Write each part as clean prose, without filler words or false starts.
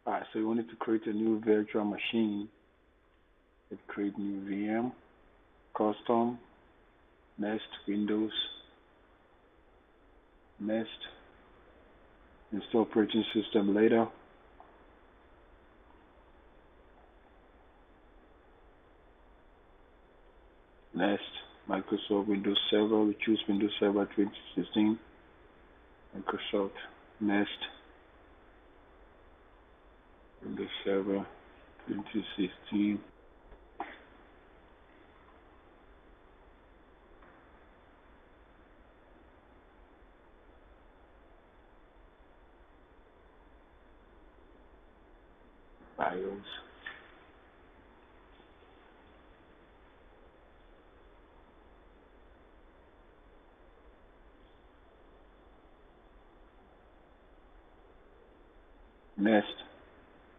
Alright, so you wanted to create a new virtual machine. Let's create new VM, custom, next, Windows, next, install operating system later. Next, Microsoft Windows Server. We choose Windows Server 2016. Microsoft. Next, Windows Server 2016. BIOS.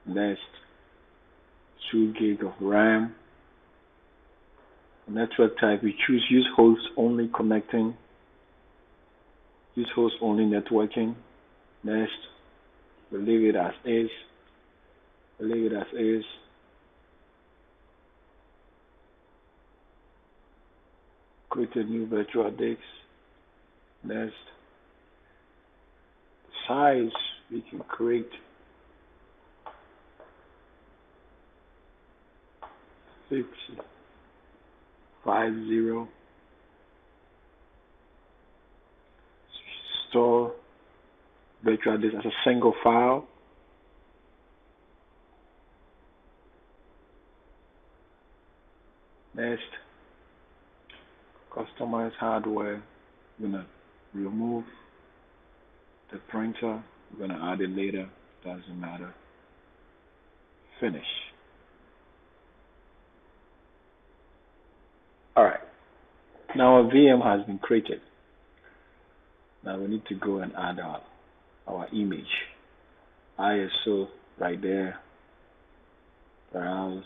Next, 2 gig of RAM. Network type, we choose use host only connecting, use host only networking. Next, we leave it as is. Create a new virtual disk. Next, size we can create 50. Store virtual disk as a single file. Next, customize hardware. We're gonna remove the printer. We're gonna add it later. Doesn't matter. Finish. Alright. Now our VM has been created. Now we need to go and add our image. ISO right there. Browse.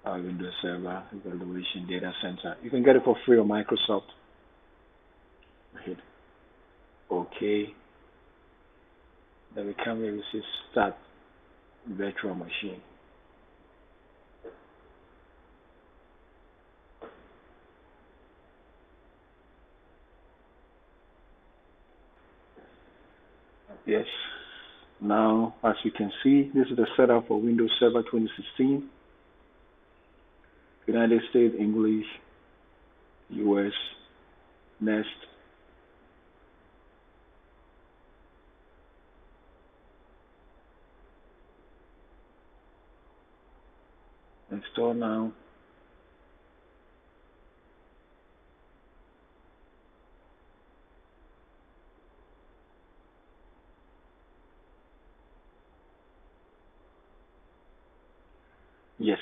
Our Windows Server Evaluation Data Center. You can get it for free on Microsoft. Hit OK. Then we come here, we say Start Virtual Machine. Yes. Now, as you can see, this is the setup for Windows Server 2016. United States, English, US, next. Install now. Yes.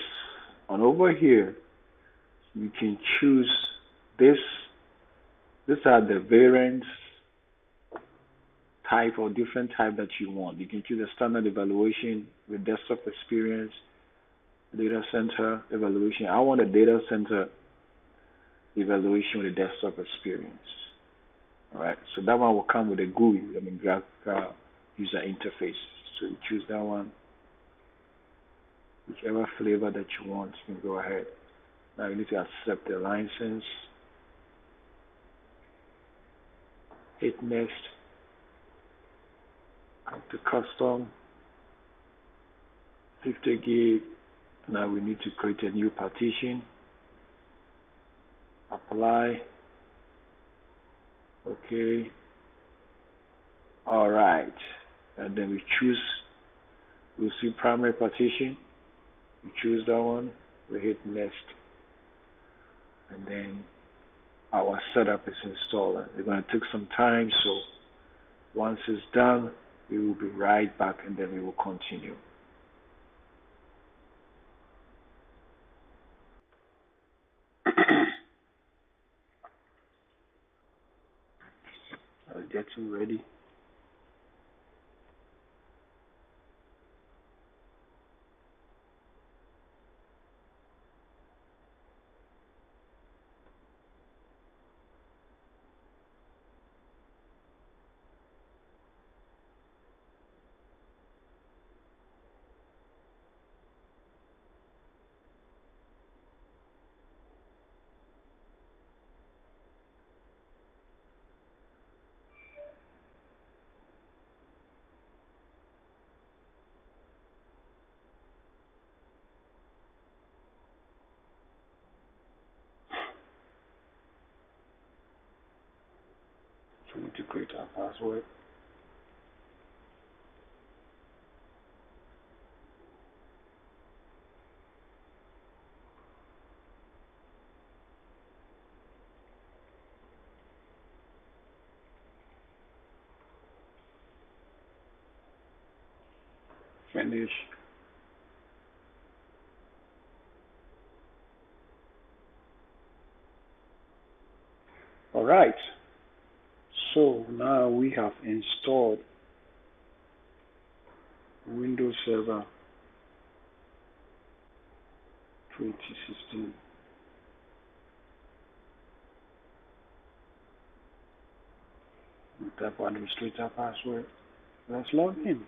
And over here, you can choose this. These are the variants type or different type that you want. You can choose a standard evaluation with desktop experience, data center evaluation. I want a data center evaluation with a desktop experience. All right, so that one will come with a GUI, graphical user interface. So you choose that one, whichever flavor that you want. You can go ahead. Now you need to accept the license. Hit next. Come to custom. 50 gig. Now we need to create a new partition. Apply. Okay. All right. And then we'll see primary partition. We choose that one. We hit next. And then our setup is installed. It's going to take some time, so once it's done, we will be right back and then we will continue. I'll get you ready. to create our password. Finish. All right. So now we have installed Windows Server 2016. We type administrator password. Let's log in.